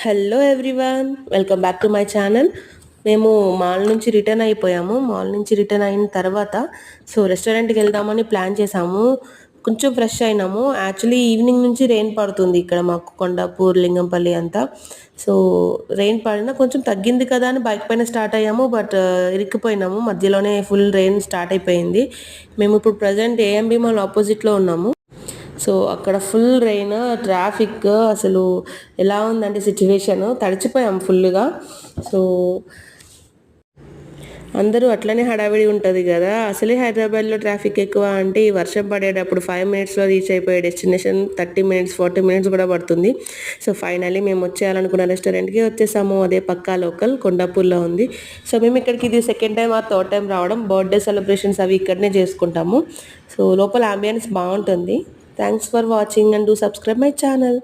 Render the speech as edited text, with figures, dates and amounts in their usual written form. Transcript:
Hello everyone, welcome back to my channel. మేము mall నుంచి return అయిపోయాము. మాల్ నుంచి రిటర్న్ అయిన తర్వాత రెస్టారెంట్కి వెళ్దామని ప్లాన్ చేసాము. కొంచెం ఫ్రెష్ అయినాము. యాక్చువల్లీ ఈవినింగ్ నుంచి రెయిన్ పడుతుంది ఇక్కడ మాకు కొండాపూర్, లింగంపల్లి అంతా. సో రెయిన్ పడినా కొంచెం తగ్గింది కదా అని బైక్ పైన స్టార్ట్ అయ్యాము. బట్ ఇరుక్కుపోయినాము, మధ్యలోనే ఫుల్ రెయిన్ స్టార్ట్ అయిపోయింది. మేము ఇప్పుడు ప్రజెంట్ ఏఎంబి మాల్ ఆపోజిట్లో ఉన్నాము. సో అక్కడ ఫుల్ రెయిన్, ట్రాఫిక్ అసలు ఎలా ఉందంటే సిచ్యువేషన్, తడిచిపోయాం ఫుల్గా. సో అందరూ అట్లనే హడావిడి ఉంటుంది కదా. అసలే హైదరాబాద్లో ట్రాఫిక్ ఎక్కువ అంటే ఈ వర్షం పడేటప్పుడు 5 మినిట్స్లో రీచ్ అయిపోయే డెస్టినేషన్ 30 మినిట్స్ 40 మినిట్స్ కూడా పడుతుంది. సో ఫైనలీ మేము వచ్చేయాలనుకున్న రెస్టారెంట్కి వచ్చేసాము. అదే పక్కా లోకల్ కొండాపూర్లో ఉంది. సో మేము ఇక్కడికి ఇది second time or third time రావడం. బర్త్డే సెలబ్రేషన్స్ అవి ఇక్కడనే చేసుకుంటాము. సో లోపల అంబియన్స్ బాగుంటుంది. Thanks for watching and do subscribe my channel.